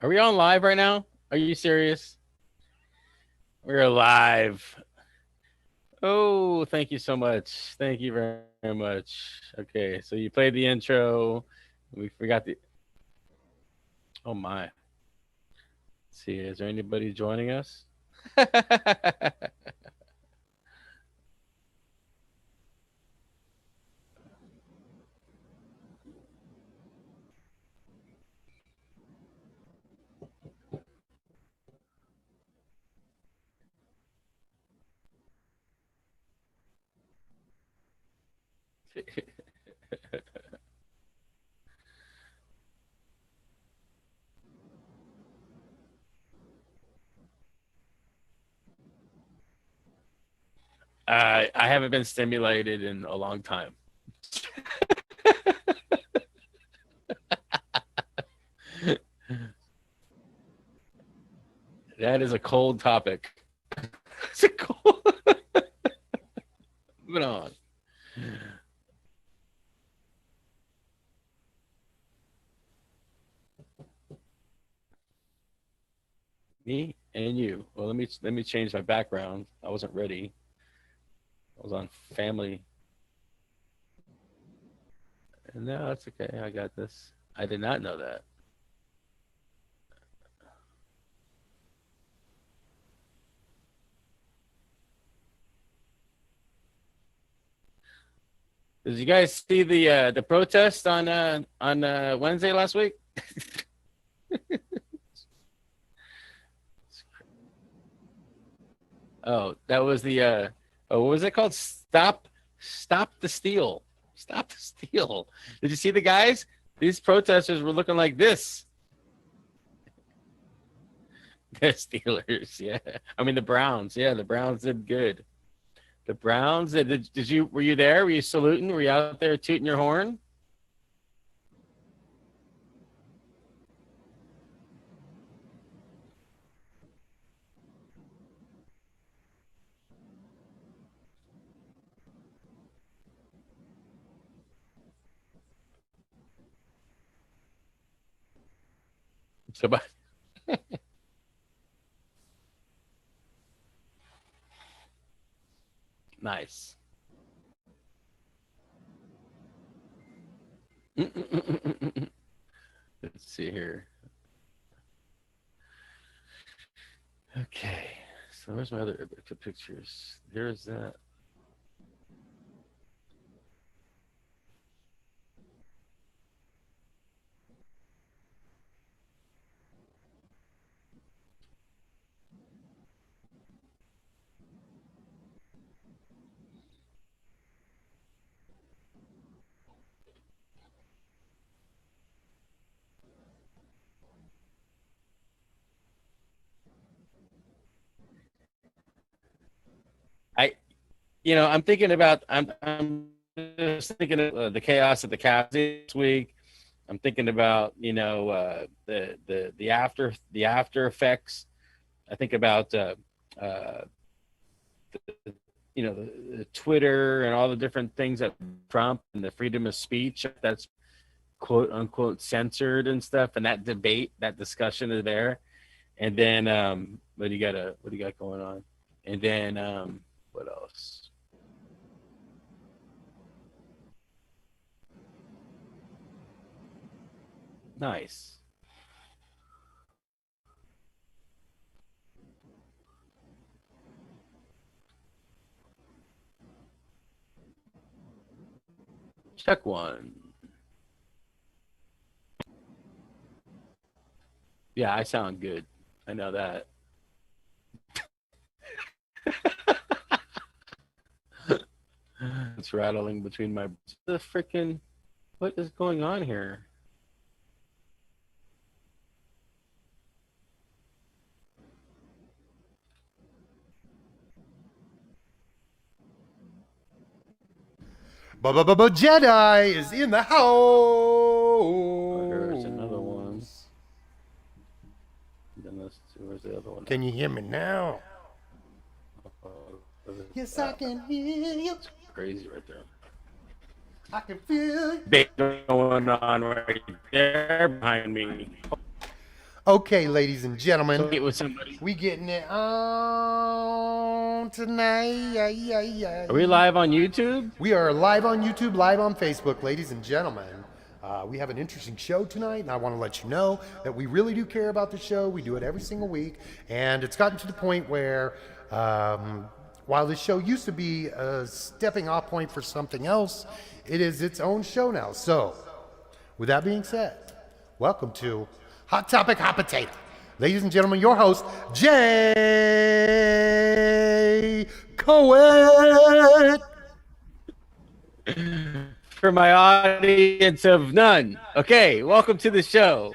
Are we on live right now? Are you serious? We're live. Oh, thank you so much. Thank you very much. Okay, so you played the intro. We forgot the. Oh my. Let's see, is there anybody joining us? I haven't been stimulated in a long time. That is a cold topic. It's a cold. Moving on. Me and you. Well, let me change my background. I wasn't ready. I was on family. No, that's okay. I got this. I did not know that. Did you guys see the protest on Wednesday last week? Oh, that was the what was it called? Stop the steal. Stop the steal. Did you see the guys? These protesters were looking like this. The Steelers, yeah. I mean the Browns, yeah. The Browns did good. The Browns. Did you? Were you there? Were you saluting? Were you out there tooting your horn? So, but nice. Let's see here. Okay. So where's my other pictures? There's that. I, I'm thinking about. I'm just thinking of the chaos of the Cavs this week. I'm thinking about the after effects. I think about uh, the Twitter and all the different things that Trump and the freedom of speech that's quote unquote censored and stuff, and that debate, that discussion is there. And then what do you got going on? And then what else? Nice. Check one. Yeah, I sound good. I know that. It's rattling between my the freaking what is going on here? Jedi is in the Oh, here's another one. house. Then let's see, where's the other one? Can you hear me now? Oh, Yes, I can hear you. crazy right there. I can feel you. Debate going on right there behind me. Okay, ladies and gentlemen, Meet with somebody. we getting it on tonight. Are we live on YouTube? We are live on YouTube, live on Facebook, ladies and gentlemen. We have an interesting show tonight, and I want to let you know that we really do care about the show. We do it every single week, and it's gotten to the point where, while this show used to be a stepping off point for something else, it is its own show now. So, with that being said, welcome to Hot Topic Hot Potato. Ladies and gentlemen, your host, Jay Cohen. For my audience of none. Okay, welcome to the show.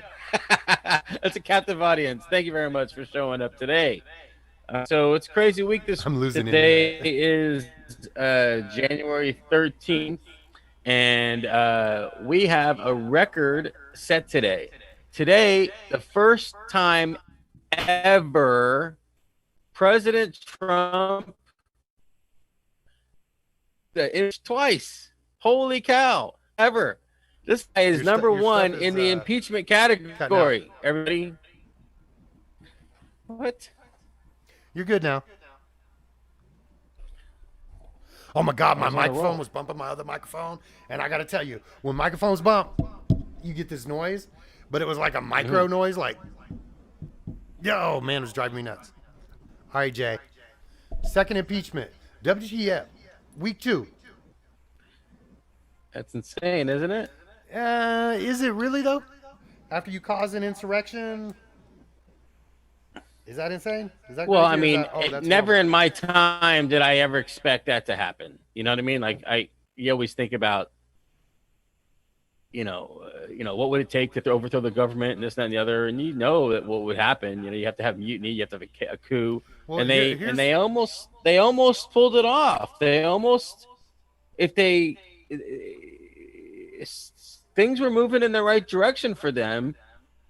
That's a captive audience. Thank you very much for showing up today. So it's a crazy week this I'm losing today it. is January 13th, and we have a record set today. Today, the first time ever President Trump twice. Holy cow, ever. This guy is number one in the impeachment category. Everybody. What? You're good now. Oh my God, my microphone was bumping my other microphone. And I got to tell you, when microphones bump, you get this noise, but it was like a micro noise, like, yo, man, it was driving me nuts. All right, Jay. Second impeachment. WTF. Week 2. That's insane, isn't it? Is it really, though? After you cause an insurrection? Is that insane? Is that well, crazy? I mean, never normal? in my time did I ever expect that to happen. You know what I mean? Like you always think about, what would it take to overthrow the government and this, that, and the other, and you know that what would happen. You know, you have to have mutiny, you have to have a coup, Well, and they almost pulled it off. They almost, things were moving in the right direction for them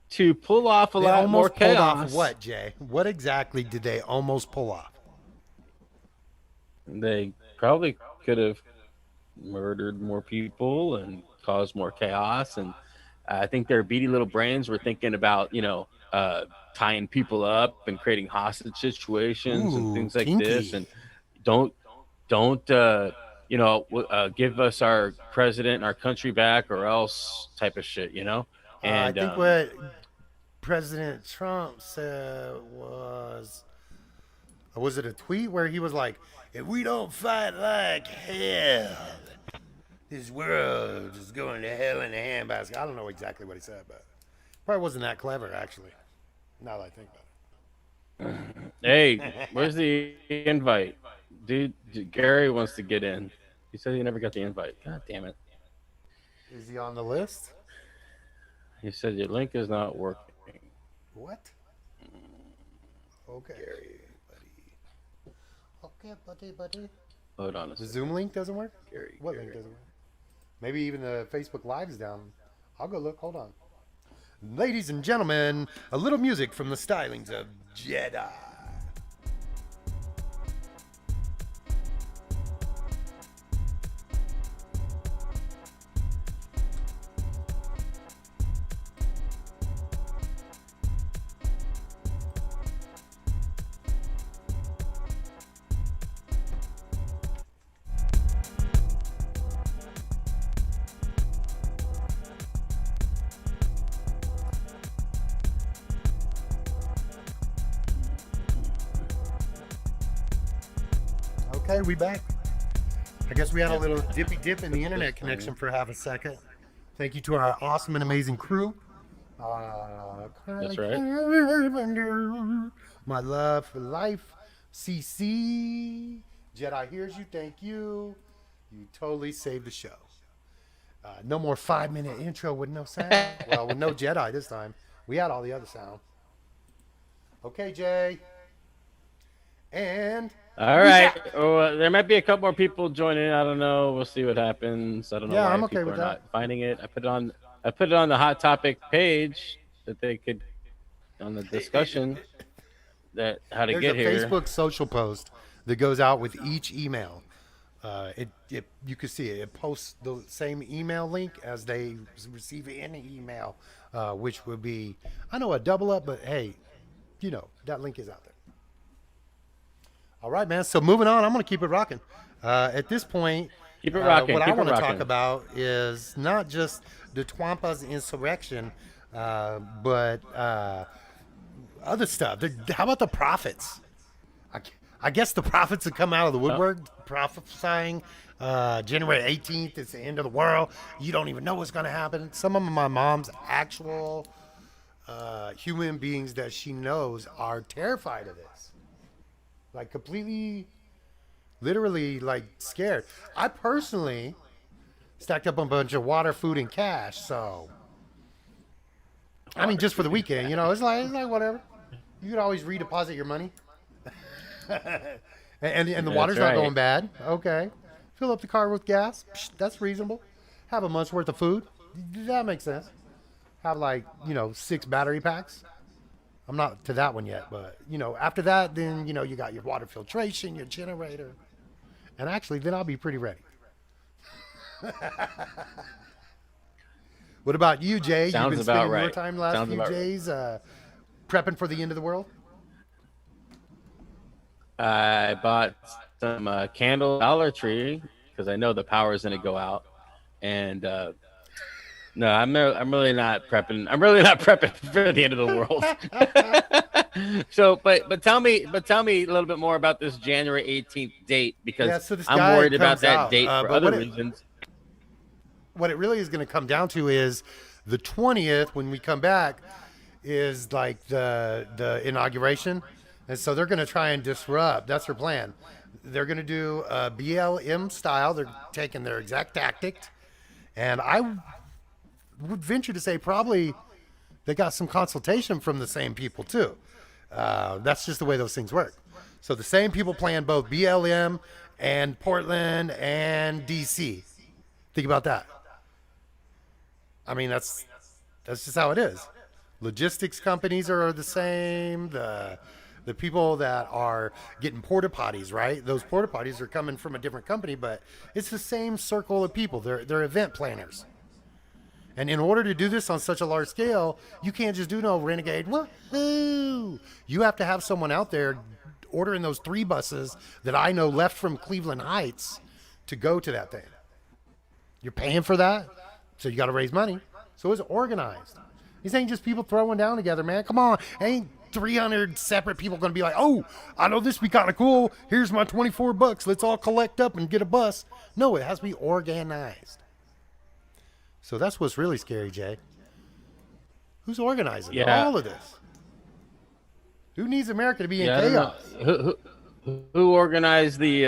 to pull off a lot more chaos. Pulled off what, Jay? What exactly did they almost pull off? They probably could have murdered more people and caused more chaos. And I think their beady little brains were thinking about, tying people up and creating hostage situations and things like kinky. this. And don't give us our president and our country back or else type of shit, And I think what President Trump said was it a tweet where he was like, if we don't fight like hell, this world is going to hell in a handbasket. I don't know exactly what he said, but probably wasn't that clever, actually, now that I think about it. Hey, where's the invite? Dude, Gary wants to get in. He said he never got the invite. God damn it. Is he on the list? He said your link is not working. What? Okay. Gary. Okay, buddy. Hold on a The second. Zoom link doesn't work? Gary. What link doesn't work? Maybe even the Facebook Live is down. I'll go look. Hold on. Ladies and gentlemen, a little music from the stylings of Jedi. Okay, we back. I guess we had a little dippy dip in the internet connection for half a second. Thank you to our awesome and amazing crew. That's right. My love for life. CC. Jedi hears you. Thank you. You totally saved the show. No more 5-minute intro with no sound. Well, with no Jedi this time. We had all the other sound. Okay, Jay. And all right. Oh, there might be a couple more people joining. I don't know. We'll see what happens. I don't know Yeah, why I'm okay people with are that. not finding it. I put it on the Hot Topic page that they could on the discussion that how to there's get a here. Facebook social post that goes out with each email You can see it. It posts the same email link as they receive any email, which would be, I know, a double up, but hey, that link is out there. All right, man. So moving on, I'm going to keep it rocking. At this point, Keep it rocking. what I Keep it want to talk rocking. about is not just the Twampa's insurrection, but other stuff. How about the prophets? I guess the prophets have come out of the woodwork prophesying January 18th, it's the end of the world. You don't even know what's going to happen. Some of my mom's actual human beings that she knows are terrified of this. Like completely, literally, like scared. I personally stacked up a bunch of water, food, and cash. So, I mean, just for the weekend, it's like whatever. You could always redeposit your money. and the water's not going bad. Okay. Fill up the car with gas. Psh, that's reasonable. Have a month's worth of food. That makes sense. Have 6 battery packs. I'm not to that one yet, but after that, then you got your water filtration, your generator, and actually, then I'll be pretty ready. What about you, Jay? Sounds You've been spending about your right. time last Sounds few about days prepping for the end of the world. I bought some candle Dollar Tree because I know the power is going to go out, and no, I'm really not prepping. I'm really not prepping for the end of the world. So, but tell me a little bit more about this January 18th date, because so this I'm guy worried about comes that out, date for but other reasons. What it really is going to come down to is the 20th when we come back is like the inauguration, and so they're going to try and disrupt. That's their plan. They're going to do BLM style. They're taking their exact tactic, and I would venture to say probably they got some consultation from the same people too. That's just the way those things work. So the same people plan both BLM and Portland and DC. Think about that. I mean, that's just how it is. Logistics companies are the same. The people that are getting porta potties, right? Those porta potties are coming from a different company, but it's the same circle of people. They're event planners. And in order to do this on such a large scale, you can't just do no renegade. Woohoo! You have to have someone out there ordering those 3 buses that I know left from Cleveland Heights to go to that thing. You're paying for that, so you got to raise money. So it's organized. These ain't just people throwing down together, man. Come on. Ain't 300 separate people going to be like, oh, I know this would be kind of cool. Here's my $24. Let's all collect up and get a bus. No, it has to be organized. So that's what's really scary, Jay. Who's organizing all of this? Who needs America to be in chaos? Who organized the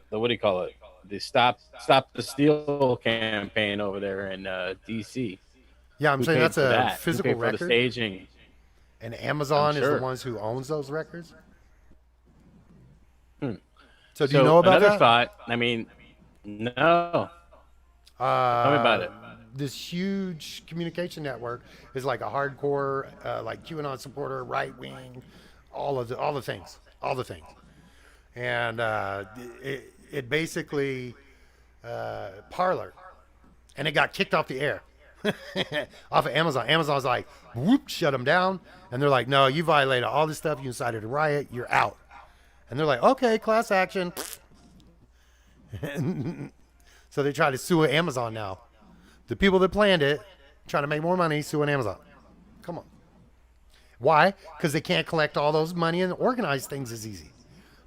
what do you call it? The Stop the Steal campaign over there in DC. Yeah, I'm saying that's a physical Who paid record. for the staging. And Amazon is the ones who owns those records. So do you know about another that? thought? I mean, no. Tell me about it. This huge communication network is like a hardcore, like QAnon supporter, right wing, all the things, and it basically Parler, and it got kicked off the air, off of Amazon. Amazon's like, whoop, shut them down, and they're like, no, you violated all this stuff, you incited a riot, you're out, and they're like, okay, class action. So they try to sue Amazon now. The people that planned it, trying to make more money, suing Amazon. Come on. Why? Because they can't collect all those money and organize things as easy.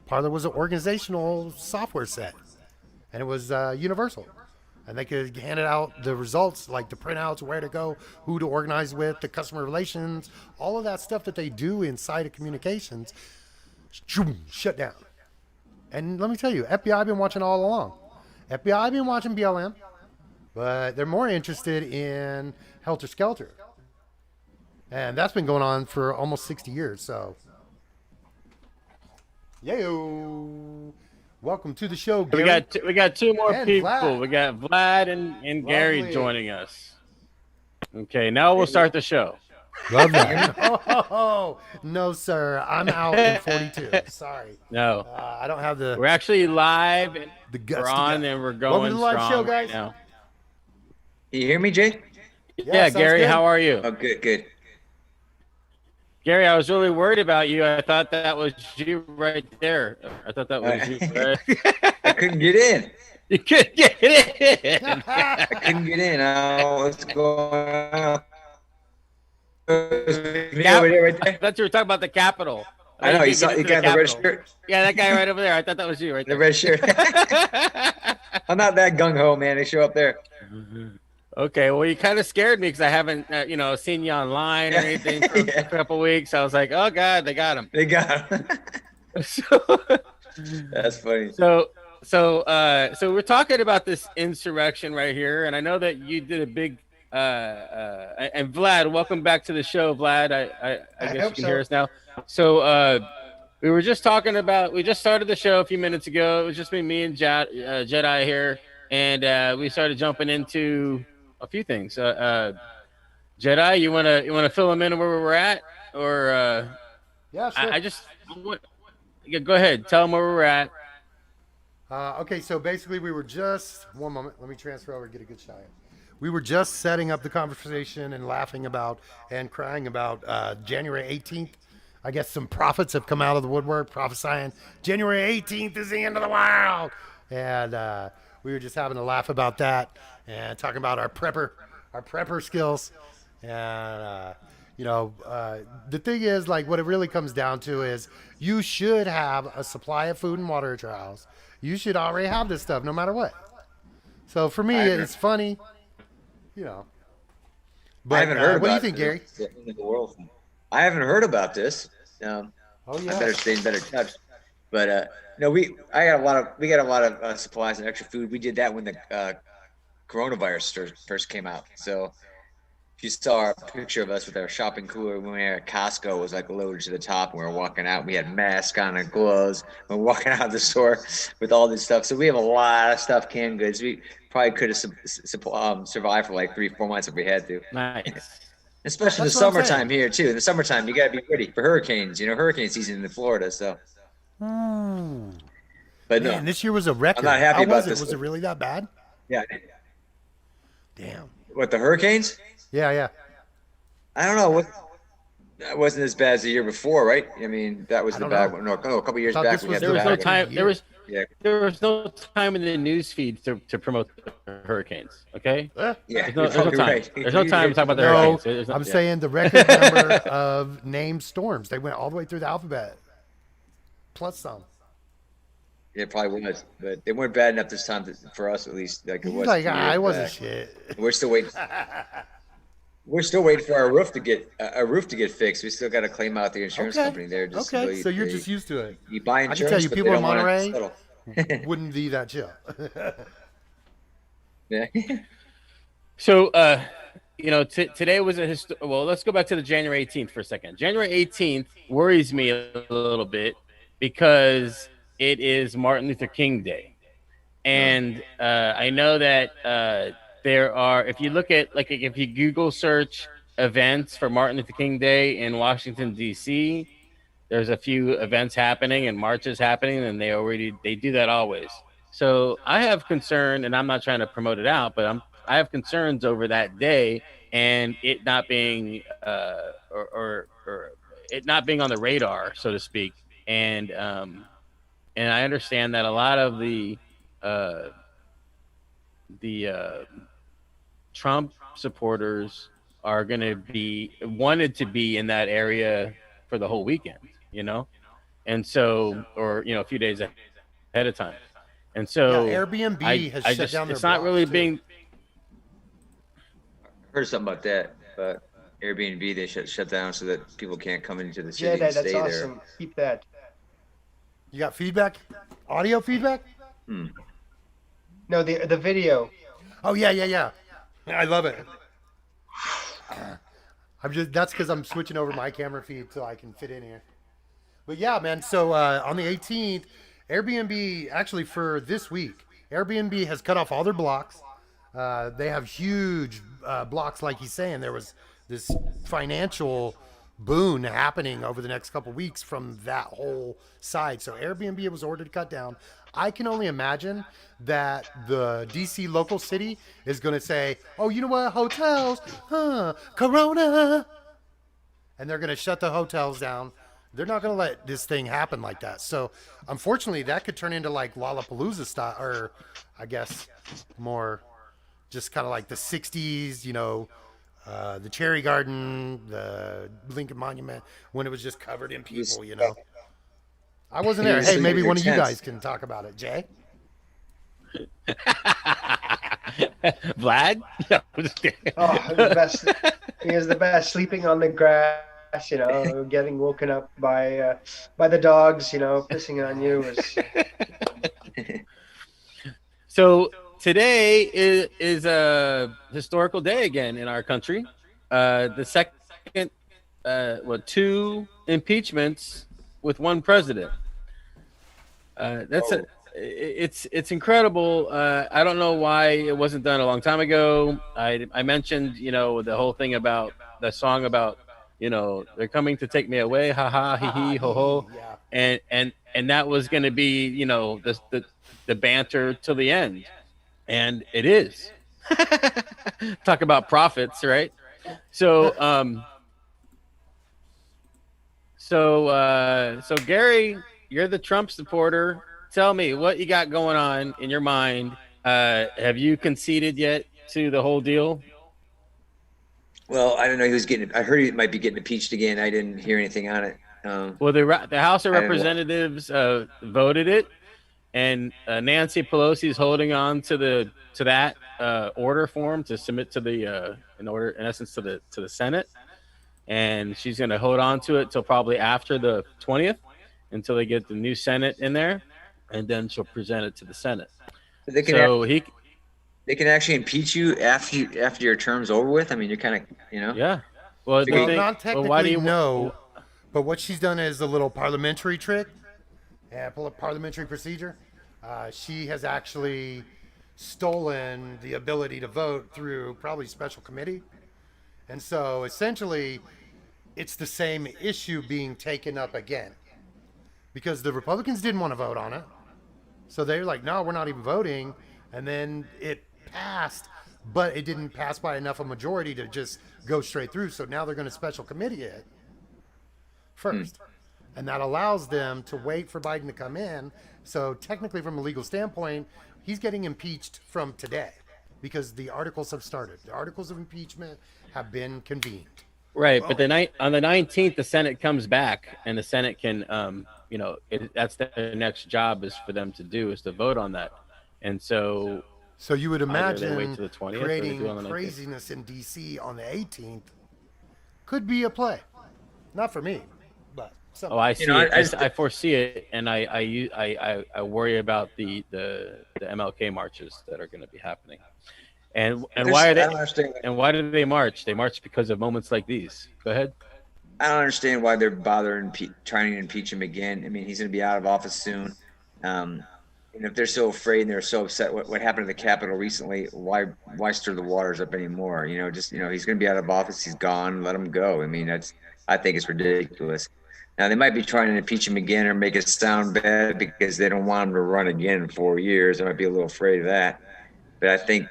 Parler was an organizational software set, and it was universal. And they could hand it out the results, like the printouts, where to go, who to organize with, the customer relations, all of that stuff that they do inside of communications, shut down. And let me tell you, FBI been watching all along. FBI been watching BLM, but they're more interested in Helter Skelter. And that's been going on for almost 60 years, so. Yayo. Welcome to the show, Gary. We got 2 more people. Vlad. We got Vlad and Gary joining us. Okay, now we'll start the show. Love that. Oh, no, sir. I'm out in 42. Sorry. No, I don't have we're actually live and the we're guts to on go. and we're Welcome to going the live show, strong right guys. now. Can you hear me, Jay? Yeah, Yeah, sounds Gary, good. how are you? Oh, good, good. Gary, I was really worried about you. I thought that was you right there. I thought that was you. Right? I couldn't get in. You could get in. I couldn't get in. I don't know what's going on. Me over there, right I there. thought you were talking about the Capitol. I know. You Get into got the red Capitol. shirt. Yeah, that guy right over there. I thought that was you right The there. red shirt. I'm not that gung ho, man. They show up there. Okay, well, you kind of scared me because I haven't, seen you online or anything for Yeah. a couple weeks. I was like, oh God, they got him. They got him. So, That's funny. so we're talking about this insurrection right here, and I know that you did a big. And Vlad, welcome back to the show, Vlad. I guess you can hear us now. So we were just talking about. We just started the show a few minutes ago. It was just me and Jedi here, and we started jumping into a few things. Jedi, you wanna fill them in where we're at, or Yeah, sure. go ahead, tell them where we're at. Okay, so basically we were just, one moment, let me transfer over and get a good shot. We were just setting up the conversation and laughing about and crying about January 18th. I guess some prophets have come out of the woodwork prophesying January 18th is the end of the world. And we were just having a laugh about that and talking about our prepper skills. And, the thing is, like, what it really comes down to is you should have a supply of food and water at your house. You should already have this stuff no matter what. So for me, it's funny, But I haven't heard about what do you think, Gary? I haven't heard about this. Oh I yeah. better stay in better touch. But we got a lot of supplies and extra food. We did that when the coronavirus first came out. So if you saw our picture of us with our shopping cooler when we were at Costco, it was like loaded to the top. And we were walking out. We had masks on and gloves. We were walking out of the store with all this stuff. So we have a lot of stuff, canned goods. We probably could have survived for like 3-4 months if we had to. Nice. Especially That's the what I'm summertime here too. In the summertime, you gotta be ready for hurricanes. Hurricane season in Florida. So, but no, Man, this year was a record. I'm not happy How about was it? this Was it one. really that bad? yeah. Damn. What, the hurricanes? Yeah. I don't know. That wasn't as bad as the year before, right? I mean, that was I the don't bad know. one. No, a couple years Thought back, this we was had There the was bad no one. time. Yeah, There was no time in the news feed to promote the hurricanes. Okay. yeah. There's You're no probably time. right. There's no time to talk about the No, hurricanes. There's no- I'm saying the record number of named storms. They went all the way through the alphabet, plus some. It probably was, but they weren't bad enough this time for us, at least. Like it was. Like, 2 years I wasn't back. shit. We're still waiting. We're still waiting for our roof to get fixed. We still got to claim out the insurance company. They're just Okay, really- so you're they- just used to it. you buy I can insurance, tell you, but people they in don't wanna Monterey settle. wouldn't be that chill. Yeah. So, today was well, let's go back to the January 18th for a second. January 18th worries me a little bit because it is Martin Luther King Day. And I know that there are, if you look at, like, if you Google search events for Martin Luther King Day in Washington, D.C., there's a few events happening and marches happening, and they do that always. So I have concern, and I'm not trying to promote it out, but I have concerns over that day and it not being or it not being on the radar, so to speak. And I understand that a lot of the Trump supporters are going to be wanted to be in that area for the whole weekend, and so, or a few days ahead of time. And so Yeah, Airbnb has shut down their it's not blocks, really too. being Heard something about that, but Airbnb they shut down so that people can't come into the city Yeah, and that's stay awesome. Keep that. You got feedback? Audio feedback? there. No, the video. Oh yeah. I love it. That's because I'm switching over my camera feed so I can fit in here. But yeah, man. So on the 18th, Airbnb actually for this week, Airbnb has cut off all their blocks. They have huge blocks, like he's saying. There was this financial boon happening over the next couple weeks from that whole side. So Airbnb was ordered to cut down. I can only imagine that the DC local city is going to say, "Oh, you know what? Hotels, Corona," and they're going to shut the hotels down. They're not going to let this thing happen like that. So, unfortunately, that could turn into like Lollapalooza style, or I guess more just kind of like the '60s, the Cherry Garden, the Lincoln Monument, when it was just covered in people. I wasn't there. Hey, maybe one of you guys can talk about it, Jay. Vlad? No, I'm just kidding. Oh, the best. He is the best. Sleeping on the grass, getting woken up by the dogs, pissing on you. So today is a historical day again in our country. The second, 2 impeachments with one president. It's incredible. I don't know why it wasn't done a long time ago. I mentioned, the whole thing about the song about, they're coming to take me away, ha ha, hee hee, ho ho, Yeah. and that was going to be, the banter till the end, and it is. Talk about profits, right? So, so Gary, you're the Trump supporter. Tell me what you got going on in your mind. Have you conceded yet to the whole deal? Well, I don't know. I heard he might be getting impeached again. I didn't hear anything on it. Well, the House of Representatives voted it, and Nancy Pelosi is holding on to that order form to submit to the in essence to the Senate, and she's going to hold on to it till probably after the 20th, until they get the new Senate in there, and then she'll present it to the Senate. They can actually impeach you after your term's over with. I mean, you're kind of, Yeah. Well, not technically, no. But what she's done is a little parliamentary trick, parliamentary procedure. She has actually stolen the ability to vote through probably special committee. And so essentially, it's the same issue being taken up again. Because the Republicans didn't want to vote on it. So they're like, no, we're not even voting. And then it passed, but it didn't pass by enough a majority to just go straight through. So now they're going to special committee it first. And that allows them to wait for Biden to come in. So technically, from a legal standpoint, he's getting impeached from today because the articles have started. The articles of impeachment have been convened. Right, but on the 19th, the Senate comes back, and the Senate can, that's their next job is for them to do is to vote on that, and so you would imagine wait till the 20th, creating craziness in DC on the 18th could be a play. Not for me, but some. I see it. I foresee it, and I worry about the MLK marches that are going to be happening. And why are they? And why do they march? They march because of moments like these. Go ahead. I don't understand why they're bothering trying to impeach him again. I mean, he's going to be out of office soon. And if they're so afraid and they're so upset what happened to the Capitol recently, why stir the waters up anymore? He's going to be out of office. He's gone. Let him go. I mean, I think it's ridiculous. Now they might be trying to impeach him again or make it sound bad because they don't want him to run again in 4 years. They might be a little afraid of that. But I think,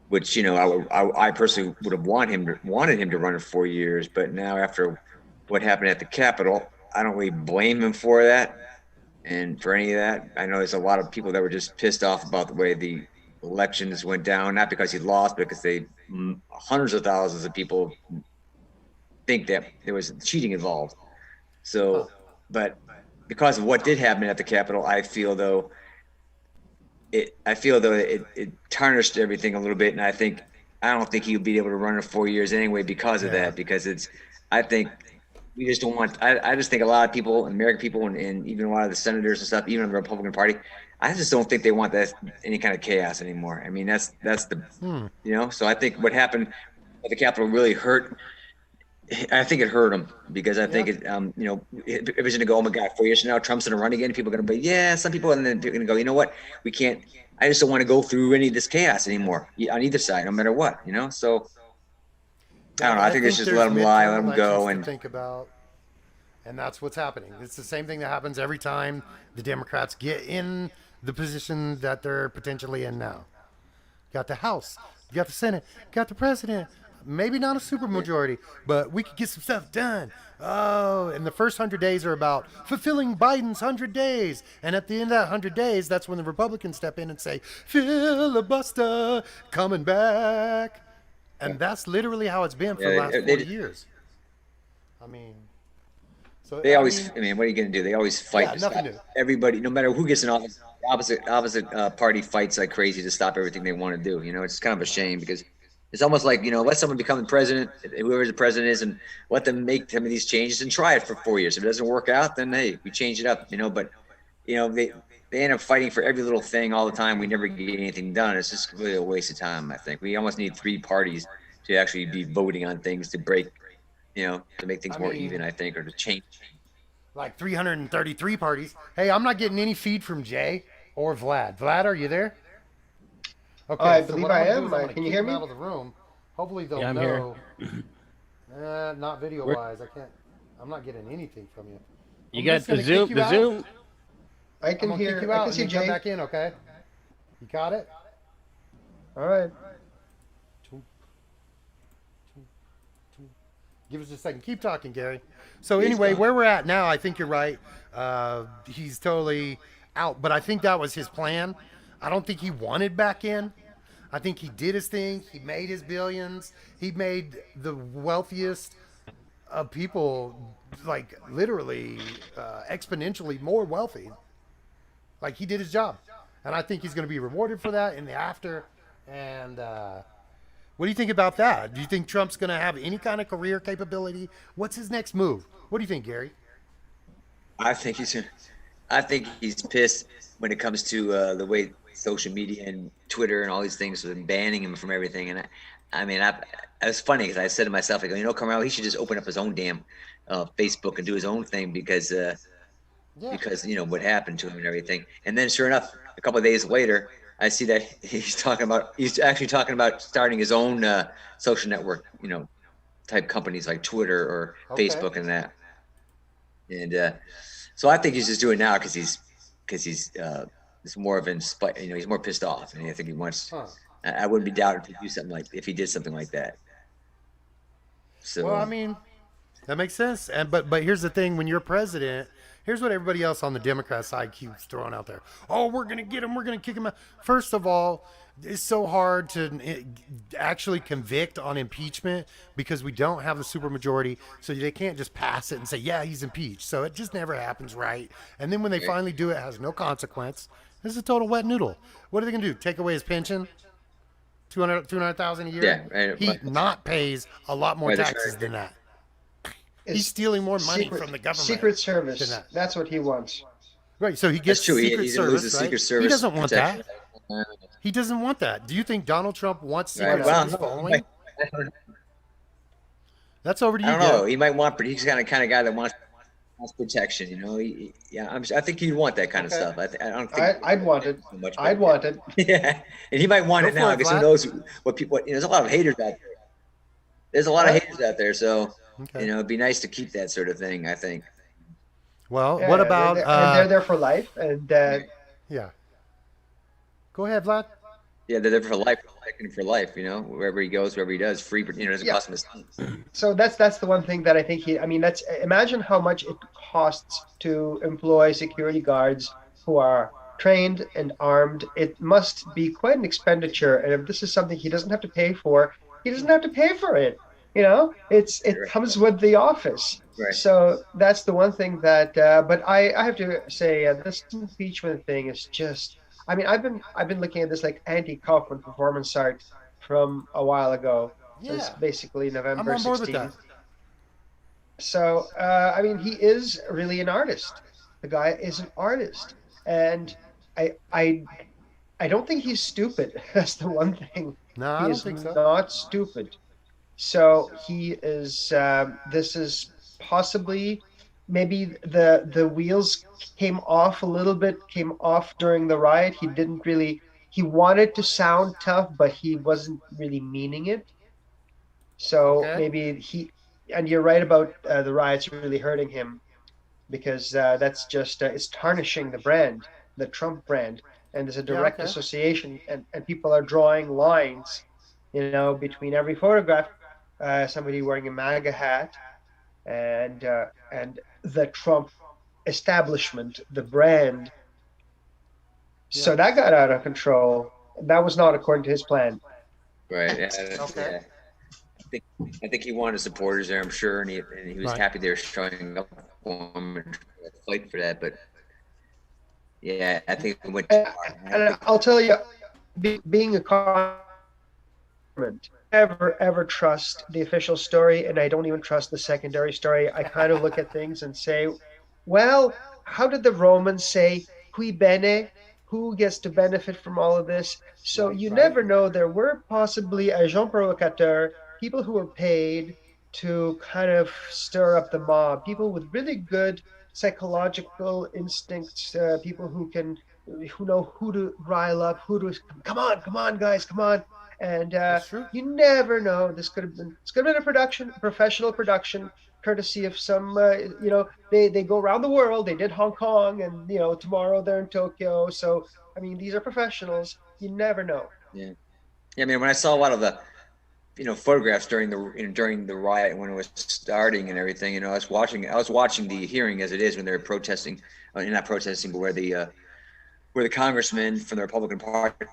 which I personally would have wanted him to run in 4 years. But now after what happened at the Capitol, I don't really blame him for that and for any of that. I know there's a lot of people that were just pissed off about the way the elections went down, not because he lost, but because hundreds of thousands of people think that there was cheating involved. So, but because of what did happen at the Capitol, I feel though it tarnished everything a little bit, and I don't think he'll be able to run in 4 years anyway because of that. Because I think we just don't want. I just think a lot of people, American people, and even a lot of the senators and stuff, even in the Republican Party, I just don't think they want that any kind of chaos anymore. I mean, that's the So I think what happened at the Capitol really hurt. I think it hurt him because I think it was going to go, oh my God, 4 years from now, Trump's going to run again. People are going to be, yeah, some people, and then they're going to go, you know what, we can't. I just don't want to go through any of this chaos anymore on either side, no matter what, So. I don't know. I think they should just let them lie, let them go, and think about. And that's what's happening. It's the same thing that happens every time the Democrats get in the position that they're potentially in now. Got the House, you got the Senate, got the president. Maybe not a supermajority, but we could get some stuff done. Oh, and the first 100 days are about fulfilling Biden's 100 days. And at the end of that 100 days, that's when the Republicans step in and say, filibuster, coming back. And that's literally how it's been for the last 40 years. I mean... So they always, what are you going to do? They always fight to stop everybody, no matter who gets in office. Opposite party fights like crazy to stop everything they want to do. It's kind of a shame because it's almost like, let someone become the president, whoever the president is, and let them make some of these changes and try it for 4 years. If it doesn't work out, then hey, we change it up. But they end up fighting for every little thing all the time. We never get anything done. It's just really a waste of time. I think we almost need 3 parties to actually be voting on things to break. To make things more even, I think, or to change. Like 333 parties. Hey, I'm not getting any feed from Jay or Vlad. Vlad, are you there? Okay, I believe I am. Can you hear me? Out of the room. Hopefully they'll I'm know. Not video-wise. I'm not getting anything from you. You got the Zoom. The Zoom. I can hear. You out I can see Jay. Come back in, okay? You got it. All right. Give us a second. Keep talking, Gary. So anyway, where we're at now, I think you're right. He's totally out, but I think that was his plan. I don't think he wanted back in. I think he did his thing. He made his billions. He made the wealthiest of people, like literally exponentially more wealthy. Like he did his job. And I think he's going to be rewarded for that in the after. And what do you think about that? Do you think Trump's going to have any kind of career capability? What's his next move? What do you think, Gary? I think he's pissed when it comes to the way social media and Twitter and all these things have been banning him from everything. And it was funny because I said to myself, I go, Carmel, he should just open up his own damn Facebook and do his own thing because what happened to him and everything. And then sure enough, a couple of days later, I see that he's actually talking about starting his own social network, type companies like Twitter or Facebook and that. And so I think he's just doing it now because it's more of he's more pissed off, and I think he wants. I wouldn't be doubted if he did something like that. So that makes sense. And but here's the thing: when you're president. Here's what everybody else on the Democrat side keeps throwing out there. Oh, we're going to get him. We're going to kick him out. First of all, it's so hard to actually convict on impeachment because we don't have the supermajority. So they can't just pass it and say, yeah, he's impeached. So it just never happens right. And then when they finally do it, it has no consequence. This is a total wet noodle. What are they going to do? Take away his pension? $200,000 a year? Yeah. Right. He not pays a lot more taxes than that. He's stealing more money from the government. Secret Service. That's what he wants. Right. So he gets Secret Service. Right? Secret Service. He doesn't want that. He doesn't want that. Do you think Donald Trump wants Secret Service following? That's over to you. I don't know. He might want, but he's the kind of guy that wants protection. I think he'd want that kind of stuff. I don't think I'd want it. So much, I'd want it. Yeah, and he might want it now because who knows what people. There's a lot of haters out there. There's a lot of haters out there, so. Okay. It'd be nice to keep that sort of thing, I think. Well, what about... they're there for life, and... yeah. Go ahead, Vlad. Yeah, they're there for life, wherever he goes, wherever he does, free, doesn't cost him a cent. So that's the one thing that I think imagine how much it costs to employ security guards who are trained and armed. It must be quite an expenditure, and if this is something he doesn't have to pay for, he doesn't have to pay for it. It comes with the office. Right. So that's the one thing that, but I have to say this impeachment thing is just, I've been looking at this like Andy Kaufman performance art from a while ago. Yeah. So it's basically November 16th. I'm on board with that. So, he is really an artist. The guy is an artist. And I don't think he's stupid. That's the one thing. No, I don't think so. He's not stupid. So he is. This is possibly maybe the wheels came off a little bit. Came off during the riot. He didn't really. He wanted to sound tough, but he wasn't really meaning it. So Okay. maybe and you're right about the riots really hurting him because that's just it's tarnishing the brand, the Trump brand, and there's a Yeah. direct Okay. association, and people are drawing lines, between every photograph, somebody wearing a MAGA hat, and the Trump establishment, the brand. Yeah. So that got out of control. That was not according to his plan. Right. Okay. Yeah. I think he wanted supporters there, I'm sure, and he was Right. happy they were showing up for him and trying to fight for that. But yeah, I think it went too And, far. I and think I'll tell you, being a government, ever trust the official story, and I don't even trust the secondary story. I kind of look at things and say, well, how did the Romans say "qui bene"? Who gets to benefit from all of this? So Right. you Right. never know. There were possibly agents provocateurs, people who were paid to kind of stir up the mob, people with really good psychological instincts, people who know who to rile up, who to come on, guys, come on, and That's true. you never know. This could have been a professional production, courtesy of some. They go around the world. They did Hong Kong, and tomorrow they're in Tokyo. So I mean, these are professionals. You never know. yeah. Yeah, I mean, when I saw a lot of the photographs during the riot when it was starting and everything, I was watching the hearing as it is when they were protesting, not protesting, but where the congressmen from the Republican Party,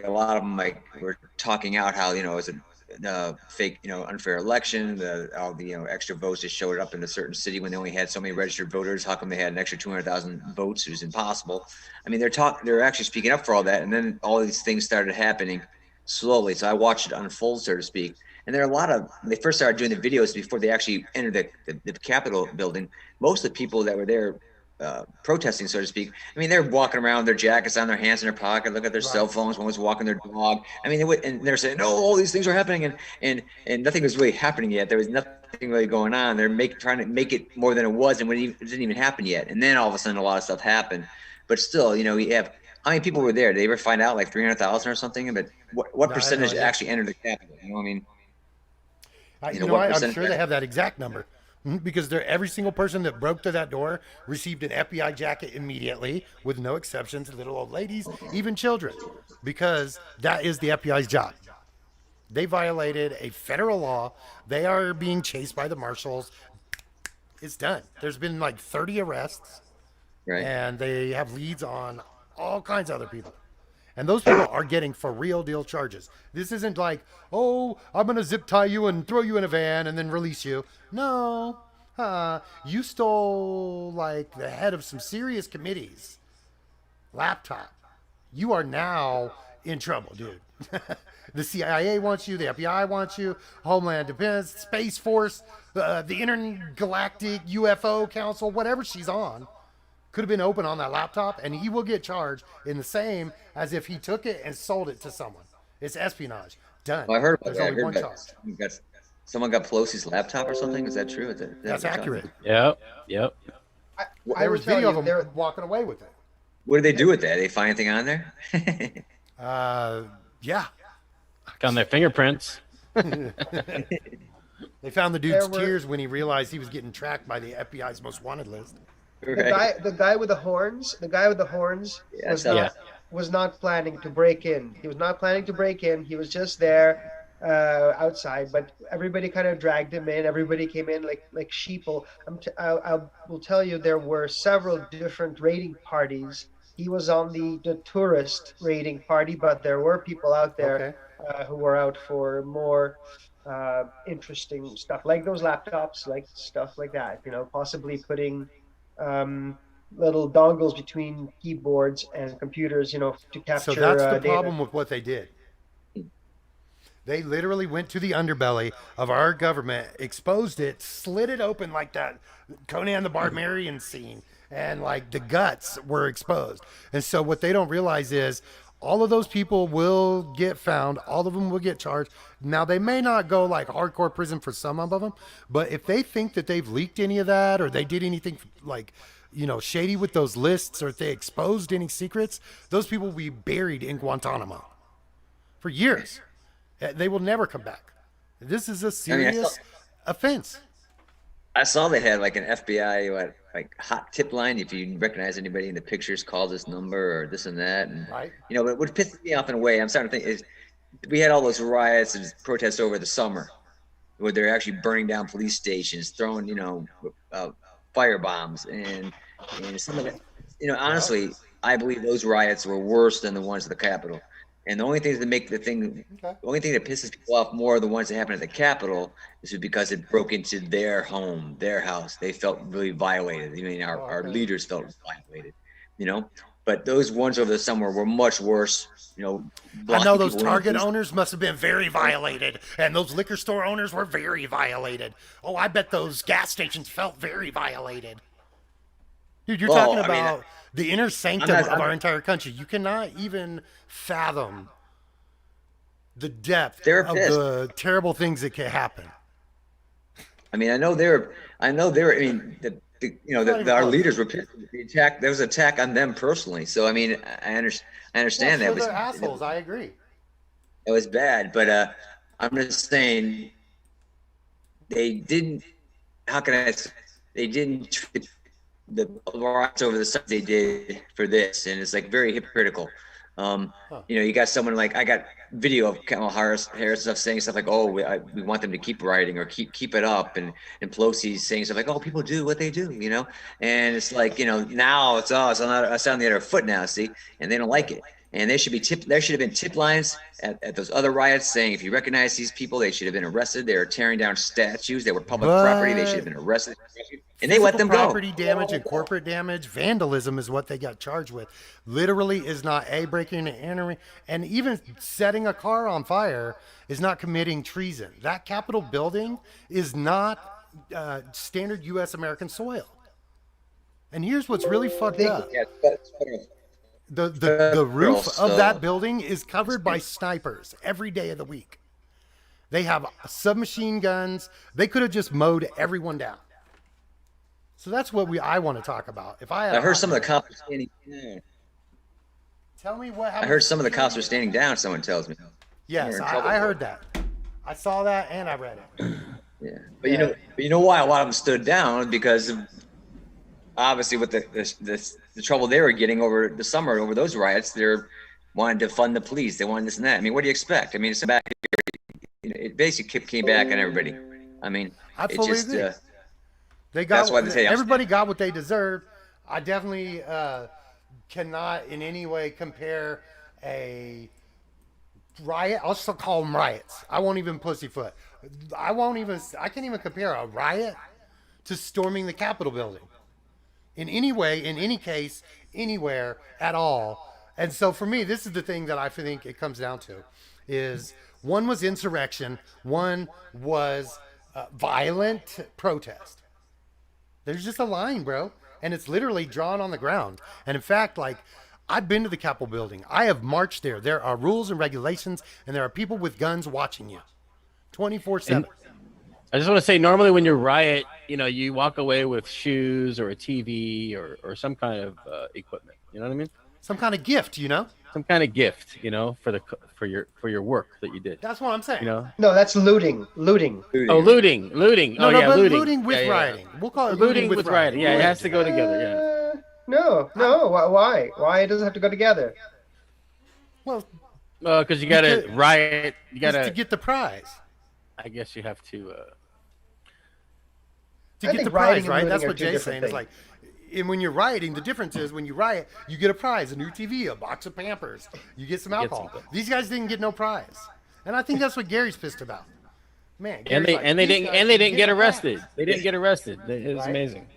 a lot of them were talking out how it was a fake, unfair election, all the extra votes that showed up in a certain city when they only had so many registered voters. How come they had an extra 200,000 votes? It was impossible. I mean, they're actually speaking up for all that, and then all these things started happening slowly. So I watched it unfold, so to speak. And there are a lot of when they first started doing the videos before they actually entered the Capitol building. Most of the people that were there protesting, so to speak. I mean, they're walking around, their jackets on, their hands in their pocket, look at their cell phones. One was walking their dog. I mean, and they're saying, "No, all these things are happening," and nothing was really happening yet. There was nothing really going on. They're trying to make it more than it was, and it didn't even happen yet. And then all of a sudden, a lot of stuff happened. But still, you have how many people were there? Did they ever find out, like 300,000 or something? But what No, I have no percentage idea. actually entered the Capitol? You know what I mean? I'm Percentage? sure they have that exact number. Because every single person that broke to that door received an FBI jacket immediately, with no exceptions, little old ladies, even children, because that is the FBI's job. They violated a federal law. They are being chased by the marshals. It's done. There's been like 30 arrests, Right. and they have leads on all kinds of other people. And those people are getting for real deal charges. This isn't like, oh, I'm going to zip tie you and throw you in a van and then release you. No. You stole like the head of some serious committees laptop. You are now in trouble, dude. The CIA wants you, the FBI wants you, Homeland Defense, Space Force, the Intergalactic UFO Council, whatever she's on, could have been open on that laptop, and he will get charged in the same as if he took it and sold it to someone. It's espionage. Done. Well, I heard about There's that. I only heard one about charge. someone got Pelosi's laptop or something. Is that true? Is That's what you're accurate. Yep. Yep. I There will was tell video you, of him walking away with it. What did they do with that? Did they find anything on there? Yeah. On their fingerprints. They found the dude's There were- tears when he realized he was getting tracked by the FBI's most wanted list. Right. the guy with the horns, Yeah, was so- not was not planning to break in. He was not planning to break in. He was just there outside, but everybody kind of dragged him in. Everybody came in like sheeple. I will tell you, there were several different raiding parties. He was on the tourist raiding party, but there were people out there Okay. who were out for more interesting stuff, like those laptops, like stuff like that. Possibly putting little dongles between keyboards and computers, to capture So that's the data. problem with what they did. They literally went to the underbelly of our government, exposed it, slid it open like that Conan the Barbarian scene, and like the guts were exposed. And so what they don't realize is all of those people will get found. All of them will get charged. Now, they may not go like hardcore prison for some of them, but if they think that they've leaked any of that or they did anything like, shady with those lists, or if they exposed any secrets, those people will be buried in Guantanamo for years. They will never come back. This is a I mean, serious offense. I saw they had like an FBI like hot tip line. If you recognize anybody in the pictures, call this number or this and that. And Right. you know, but what pisses me off in a way, I'm starting to think is we had all those riots and protests over the summer where they're actually burning down police stations, throwing, you know, fire bombs and some of it. You know, honestly, I believe those riots were worse than the ones at the Capitol. And the only things that make the only thing that pisses people off more the ones that happen at the Capitol is because it broke into their home, their house. They felt really violated. I mean, our leaders felt violated, you know. But those ones over the summer were much worse. You know, I know those Target owners must have been very violated, and those liquor store owners were very violated. Oh, I bet those gas stations felt very violated. Dude, you're talking about the inner sanctum of our entire country. You cannot even fathom the depth of the terrible things that can happen. I mean, I know they're. I mean, our leaders were pissed. The attack. There was an attack on them personally. So I mean, I understand that. They're assholes. I agree. It was bad, but I'm just saying they didn't. How can I? They didn't treat the riots over the summer they did for this, and it's like very hypocritical. You know, you got someone like, I got video of Kamala Harris stuff saying stuff like, oh, we want them to keep rioting or keep it up, and Pelosi's saying stuff like, oh, people do what they do, you know, and it's like, you know, now it's on the other foot now, see, and they don't like it. And there should have been tip lines at those other riots saying, if you recognize these people, they should have been arrested. They were tearing down statues. They were public property. They should have been arrested. And they let them go. Property damage and corporate damage, vandalism is what they got charged with. Literally is not breaking and entering, and even setting a car on fire is not committing treason. That Capitol building is not standard U.S. American soil. And here's what's really fucked up. The roof of that building is covered by snipers every day of the week. They have submachine guns. They could have just mowed everyone down. So that's what I want to talk about. I heard some of the cops were standing down. Tell me what happened. I heard some of the cops were standing down, someone tells me. Yes, I heard that. I saw that and I read it. Yeah. But you know why a lot of them stood down? Because of, obviously with the trouble they were getting over the summer over those riots, they're wanted to fund the police. They wanted this and that. I mean, what do you expect? I mean, it's back here. You know, it basically came back on everybody. I mean, I fully agree. That's why they say everybody got what they deserved. I definitely cannot in any way compare a riot. I'll still call them riots. I won't even pussyfoot. I can't even compare a riot to storming the Capitol building in any way, in any case, anywhere at all. And so for me, this is the thing that I think it comes down to is one was insurrection. One was violent protest. There's just a line, bro. And it's literally drawn on the ground. And in fact, like, I've been to the Capitol building. I have marched there. There are rules and regulations, and there are people with guns watching you 24/7. I just want to say, normally when you riot, you know, you walk away with shoes or a TV or some kind of equipment. You know what I mean? Some kind of gift, you know? Some kind of gift, you know, for your work that you did. That's what I'm saying. You know? No, that's looting. Oh, looting. No, Yeah, but looting. looting with rioting. We'll call it looting with rioting. Yeah, it has to go together. Yeah. No. Why? Why does it have to go together? Well, because you gotta riot. You gotta to get the prize. I guess you have to. To get the prize, right? That's what Jay's saying. It's like, and when you're rioting, the difference is when you riot, you get a prize, a new TV, a box of Pampers, you get some alcohol. These guys didn't get no prize, and I think that's what Gary's pissed about. Man, and they didn't get arrested. They didn't get arrested. It was amazing.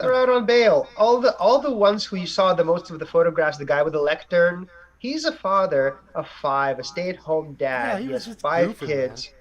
They're out on bail. All the ones who you saw the most of the photographs, the guy with the lectern, he's a father of 5, a stay-at-home dad. Yeah, he has 5 goofing, kids. Man.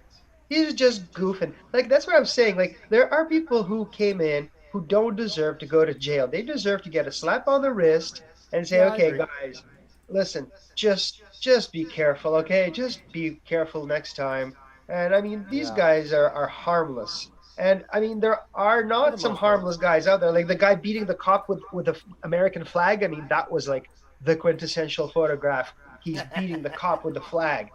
He's just goofing. Like, that's what I'm saying. Like, there are people who came in who don't deserve to go to jail. They deserve to get a slap on the wrist and say, okay, guys, listen, just be careful, okay? Just be careful next time. And, I mean, these guys are harmless. And, I mean, there are not some harmless guys out there. Like, the guy beating the cop with the American flag, I mean, that was, like, the quintessential photograph. He's beating the cop with the flag.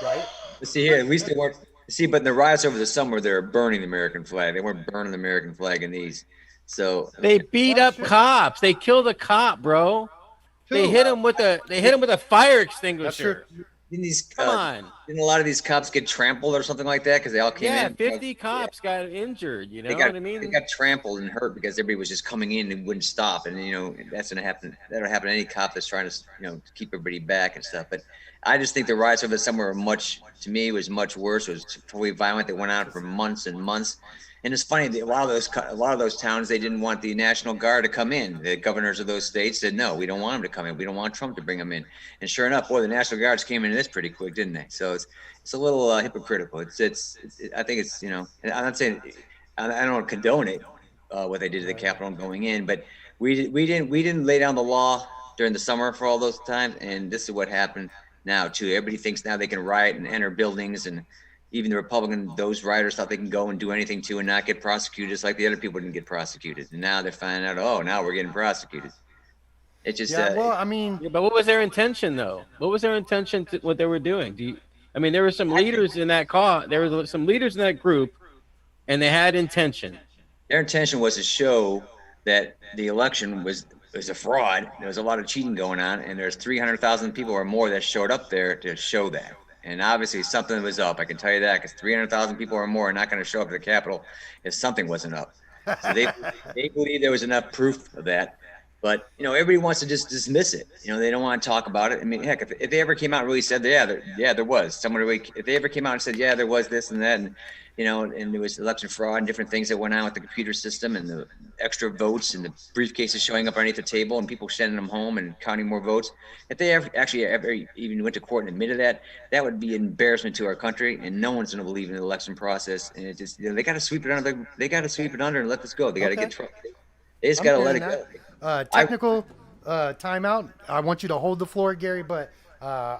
Right? See here, at least they weren't. See, but in the riots over the summer, they were burning the American flag. They weren't burning the American flag in these. So I They mean, beat up cops. They killed a cop, bro. They hit him with a fire extinguisher. didn't these Come on. didn't a lot of these cops get trampled or something like that because they all came in? 50 cops got injured. You know They got, what I mean? They got trampled and hurt because everybody was just coming in and wouldn't stop. And that's gonna happen. That'll happen to any cop that's trying to keep everybody back and stuff. But I just think the riots over the summer were much much worse. It was totally violent. They went on for months and months. And it's funny, a lot of those towns, they didn't want the National Guard to come in. The governors of those states said, no, we don't want them to come in. We don't want Trump to bring them in. And sure enough, boy, the National Guards came into this pretty quick, didn't they? So it's a little hypocritical. I think it's, I'm not saying, I don't condone it, what they did to the Capitol going in, but we didn't lay down the law during the summer for all those times. And this is what happened now too. Everybody thinks now they can riot and enter buildings, and even the those rioters thought they can go and do anything to and not get prosecuted, just like the other people didn't get prosecuted. And now they're finding out, oh, now we're getting prosecuted. It's just but what was their intention though? What was their intention to what they were doing? There were some leaders in that there were some leaders in that group, and they had intention. Their intention was to show that the election was a fraud. There was a lot of cheating going on, and there's 300,000 people or more that showed up there to show that. And obviously something was up. I can tell you that, because 300,000 people or more are not going to show up at the Capitol if something wasn't up. So they believe there was enough proof of that. But, everybody wants to just dismiss it. They don't want to talk about it. I mean, heck, if they ever came out and really said, there was. If they ever came out and said, there was this and that, and, and there was election fraud and different things that went on with the computer system and the extra votes and the briefcases showing up underneath the table and people sending them home and counting more votes. If they ever even went to court and admitted that would be an embarrassment to our country, and no one's going to believe in the election process. And it just, they got to sweep it under. They got to sweep it under and let this go. They got to get Trump. They just got to let it go. Technical timeout. I want you to hold the floor, Gary, but